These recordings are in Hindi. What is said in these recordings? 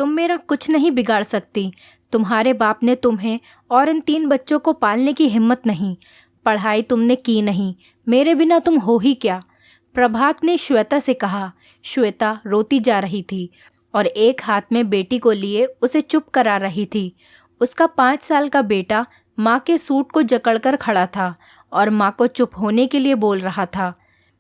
तुम मेरा कुछ नहीं बिगाड़ सकती। तुम्हारे बाप ने तुम्हें और इन 3 बच्चों को पालने की हिम्मत नहीं। पढ़ाई तुमने की नहीं, मेरे बिना तुम हो ही क्या। प्रभात ने श्वेता से कहा। श्वेता रोती जा रही थी और एक हाथ में बेटी को लिए उसे चुप करा रही थी। उसका 5 साल का बेटा माँ के सूट को जकड़कर खड़ा था और माँ को चुप होने के लिए बोल रहा था।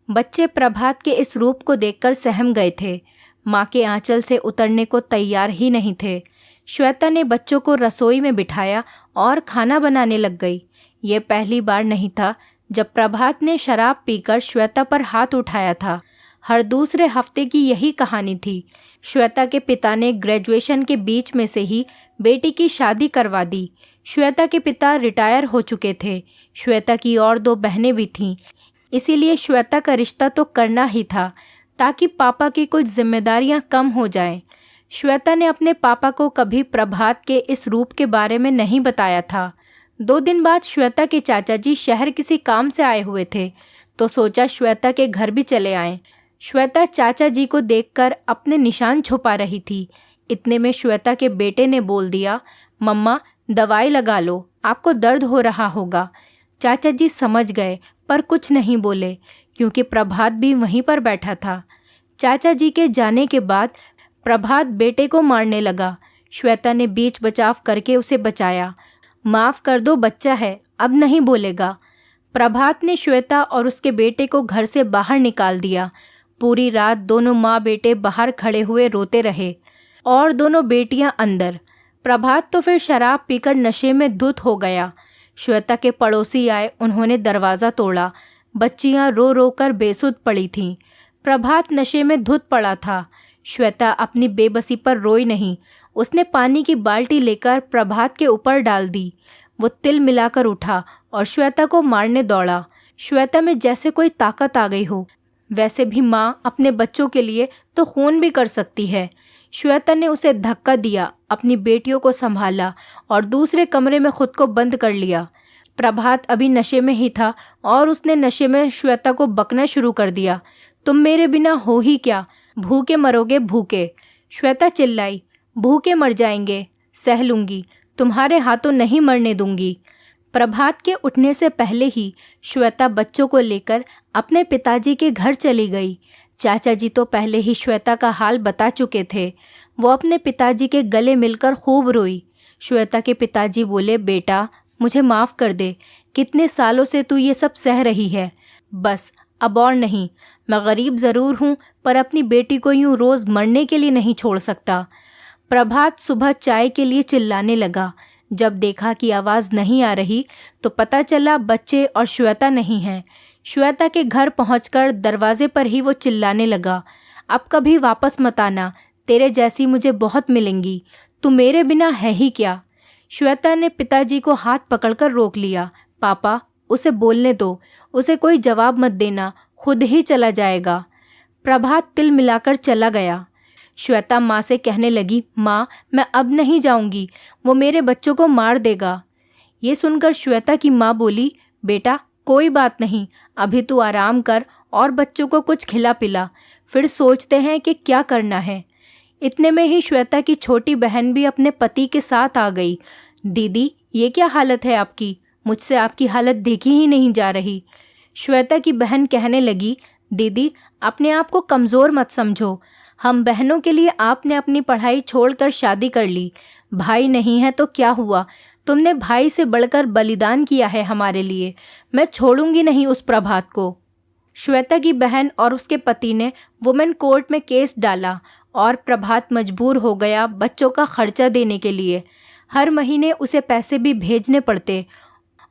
बच्चे प्रभात के इस रूप को देखकर सहम गए थे। माँ के आंचल से उतरने को तैयार ही नहीं थे। श्वेता ने बच्चों को रसोई में बिठाया और खाना बनाने लग गई। ये पहली बार नहीं था जब प्रभात ने शराब पीकर श्वेता पर हाथ उठाया था। हर दूसरे हफ्ते की यही कहानी थी। श्वेता के पिता ने ग्रेजुएशन के बीच में से ही बेटी की शादी करवा दी। श्वेता के पिता रिटायर हो चुके थे। श्वेता की और 2 बहनें भी थीं, इसीलिए श्वेता का रिश्ता तो करना ही था ताकि पापा की कुछ जिम्मेदारियां कम हो जाएं। श्वेता ने अपने पापा को कभी प्रभात के इस रूप के बारे में नहीं बताया था। 2 दिन बाद श्वेता के चाचा जी शहर किसी काम से आए हुए थे, तो सोचा श्वेता के घर भी चले आएं। श्वेता चाचा जी को देखकर अपने निशान छुपा रही थी। इतने में श्वेता के बेटे ने बोल दिया, मम्मा दवाई लगा लो, आपको दर्द हो रहा होगा। चाचा जी समझ गए पर कुछ नहीं बोले क्योंकि प्रभात भी वहीं पर बैठा था। चाचा जी के जाने के बाद प्रभात बेटे को मारने लगा। श्वेता ने बीच बचाव करके उसे बचाया। माफ़ कर दो, बच्चा है, अब नहीं बोलेगा। प्रभात ने श्वेता और उसके बेटे को घर से बाहर निकाल दिया। पूरी रात दोनों माँ बेटे बाहर खड़े हुए रोते रहे और दोनों बेटियां अंदर। प्रभात तो फिर शराब पीकर नशे में धुत हो गया। श्वेता के पड़ोसी आए, उन्होंने दरवाज़ा तोड़ा। बच्चियां रो रो कर बेसुध पड़ी थीं। प्रभात नशे में धुत पड़ा था। श्वेता अपनी बेबसी पर रोई नहीं। उसने पानी की बाल्टी लेकर प्रभात के ऊपर डाल दी। वो तिल मिलाकर उठा और श्वेता को मारने दौड़ा। श्वेता में जैसे कोई ताकत आ गई हो। वैसे भी माँ अपने बच्चों के लिए तो खून भी कर सकती है। श्वेता ने उसे धक्का दिया, अपनी बेटियों को संभाला और दूसरे कमरे में खुद को बंद कर लिया। प्रभात अभी नशे में ही था और उसने नशे में श्वेता को बकना शुरू कर दिया। तुम मेरे बिना हो ही क्या, भूखे मरोगे भूखे। श्वेता चिल्लाई, भूखे मर जाएंगे, सह लूंगी, तुम्हारे हाथों नहीं मरने दूंगी। प्रभात के उठने से पहले ही श्वेता बच्चों को लेकर अपने पिताजी के घर चली गई। चाचा जी तो पहले ही श्वेता का हाल बता चुके थे। वो अपने पिताजी के गले मिलकर खूब रोई। श्वेता के पिताजी बोले, बेटा मुझे माफ़ कर दे, कितने सालों से तू ये सब सह रही है, बस अब और नहीं। मैं गरीब ज़रूर हूँ पर अपनी बेटी को यूँ रोज़ मरने के लिए नहीं छोड़ सकता। प्रभात सुबह चाय के लिए चिल्लाने लगा। जब देखा कि आवाज़ नहीं आ रही तो पता चला बच्चे और श्वेता नहीं हैं। श्वेता के घर पहुंचकर दरवाजे पर ही वो चिल्लाने लगा, अब कभी वापस मत आना, तेरे जैसी मुझे बहुत मिलेंगी, तू मेरे बिना है ही क्या। श्वेता ने पिताजी को हाथ पकड़कर रोक लिया। पापा उसे बोलने दो, उसे कोई जवाब मत देना, खुद ही चला जाएगा। प्रभात तिल मिलाकर चला गया। श्वेता माँ से कहने लगी, माँ मैं अब नहीं जाऊंगी, वो मेरे बच्चों को मार देगा। ये सुनकर श्वेता की माँ बोली, बेटा कोई बात नहीं, अभी तू आराम कर और बच्चों को कुछ खिला पिला, फिर सोचते हैं कि क्या करना है। इतने में ही श्वेता की छोटी बहन भी अपने पति के साथ आ गई। दीदी ये क्या हालत है आपकी, मुझसे आपकी हालत देखी ही नहीं जा रही। श्वेता की बहन कहने लगी, दीदी अपने आप को कमज़ोर मत समझो, हम बहनों के लिए आपने अपनी पढ़ाई छोड़कर शादी कर ली। भाई नहीं है तो क्या हुआ, तुमने भाई से बढ़कर बलिदान किया है हमारे लिए, मैं छोड़ूंगी नहीं उस प्रभात को। श्वेता की बहन और उसके पति ने वुमेन कोर्ट में केस डाला और प्रभात मजबूर हो गया बच्चों का खर्चा देने के लिए। हर महीने उसे पैसे भी भेजने पड़ते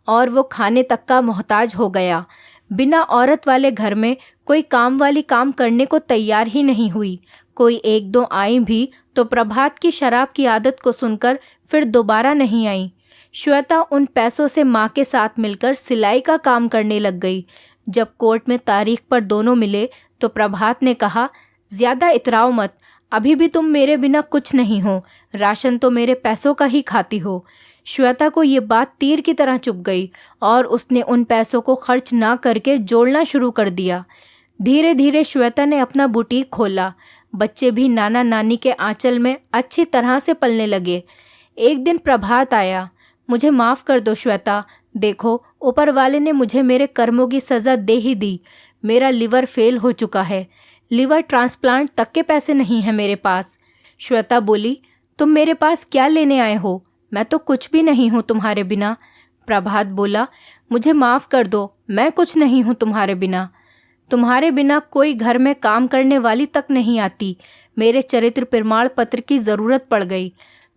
और वो खाने तक का मोहताज हो गया। बिना औरत वाले घर में कोई काम वाली काम करने को तैयार ही नहीं हुई। कोई 1-2 आई भी तो प्रभात की शराब की आदत को सुनकर फिर दोबारा नहीं आई। श्वेता उन पैसों से माँ के साथ मिलकर सिलाई का काम करने लग गई। जब कोर्ट में तारीख पर दोनों मिले तो प्रभात ने कहा, ज़्यादा इतराओ मत, अभी भी तुम मेरे बिना कुछ नहीं हो, राशन तो मेरे पैसों का ही खाती हो। श्वेता को ये बात तीर की तरह चुभ गई और उसने उन पैसों को खर्च ना करके जोड़ना शुरू कर दिया। धीरे धीरे श्वेता ने अपना बुटीक खोला। बच्चे भी नाना नानी के आंचल में अच्छी तरह से पलने लगे। एक दिन प्रभात आया। मुझे माफ़ कर दो श्वेता, देखो ऊपर वाले ने मुझे मेरे कर्मों की सज़ा दे ही दी। मेरा लिवर फेल हो चुका है, लिवर ट्रांसप्लांट तक के पैसे नहीं हैं मेरे पास। श्वेता बोली, तुम मेरे पास क्या लेने आए हो? मैं तो कुछ भी नहीं हूँ तुम्हारे बिना। प्रभात बोला, मुझे माफ़ कर दो, मैं कुछ नहीं हूँ तुम्हारे बिना। तुम्हारे बिना कोई घर में काम करने वाली तक नहीं आती। मेरे चरित्र प्रमाण पत्र की ज़रूरत पड़ गई।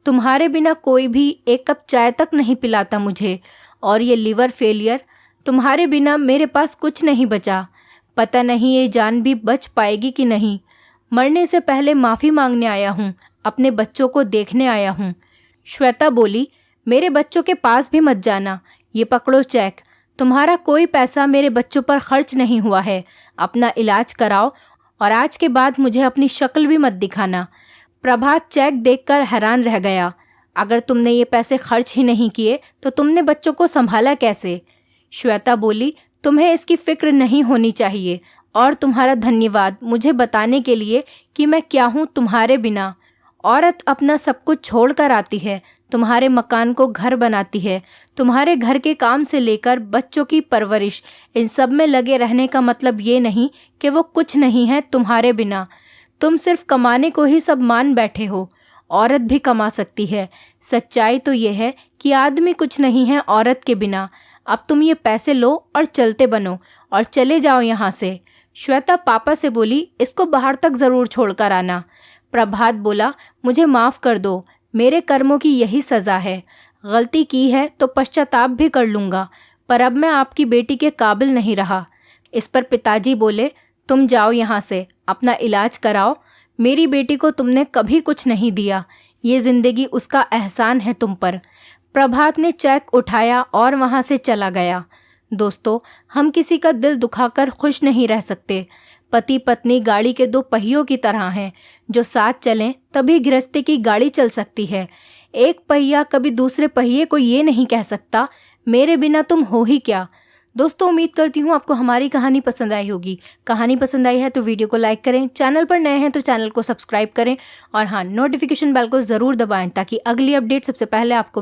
तुम्हारे बिना कोई भी एक कप चाय तक नहीं पिलाता मुझे। और ये लिवर फेलियर, तुम्हारे बिना मेरे पास कुछ नहीं बचा। पता नहीं ये जान भी बच पाएगी कि नहीं। मरने से पहले माफ़ी मांगने आया हूँ, अपने बच्चों को देखने आया हूँ। श्वेता बोली, मेरे बच्चों के पास भी मत जाना। ये पकड़ो चेक, तुम्हारा कोई पैसा मेरे बच्चों पर खर्च नहीं हुआ है। अपना इलाज कराओ और आज के बाद मुझे अपनी शक्ल भी मत दिखाना। प्रभात चेक देखकर हैरान रह गया। अगर तुमने ये पैसे खर्च ही नहीं किए तो तुमने बच्चों को संभाला कैसे? श्वेता बोली, तुम्हें इसकी फिक्र नहीं होनी चाहिए। और तुम्हारा धन्यवाद मुझे बताने के लिए कि मैं क्या हूँ तुम्हारे बिना। औरत अपना सब कुछ छोड़ कर आती है, तुम्हारे मकान को घर बनाती है। तुम्हारे घर के काम से लेकर बच्चों की परवरिश, इन सब में लगे रहने का मतलब ये नहीं कि वो कुछ नहीं है तुम्हारे बिना। तुम सिर्फ कमाने को ही सब मान बैठे हो। औरत भी कमा सकती है। सच्चाई तो ये है कि आदमी कुछ नहीं है औरत के बिना। अब तुम ये पैसे लो और चलते बनो और चले जाओ यहाँ से। श्वेता पापा से बोली, इसको बाहर तक ज़रूर छोड़कर आना। प्रभात बोला, मुझे माफ़ कर दो, मेरे कर्मों की यही सज़ा है। गलती की है तो पश्चाताप भी कर लूँगा, पर अब मैं आपकी बेटी के काबिल नहीं रहा। इस पर पिताजी बोले, तुम जाओ यहाँ से, अपना इलाज कराओ। मेरी बेटी को तुमने कभी कुछ नहीं दिया, ये ज़िंदगी उसका एहसान है तुम पर। प्रभात ने चेक उठाया और वहाँ से चला गया। दोस्तों, हम किसी का दिल दुखाकर खुश नहीं रह सकते। पति पत्नी गाड़ी के दो पहियों की तरह हैं, जो साथ चलें तभी गृहस्थी की गाड़ी चल सकती है। एक पहिया कभी दूसरे पहिए को ये नहीं कह सकता, मेरे बिना तुम हो ही क्या। दोस्तों, उम्मीद करती हूँ आपको हमारी कहानी पसंद आई होगी। कहानी पसंद आई है तो वीडियो को लाइक करें, चैनल पर नए हैं तो चैनल को सब्सक्राइब करें और हाँ, नोटिफिकेशन बेल को ज़रूर दबाएं ताकि अगली अपडेट सबसे पहले आपको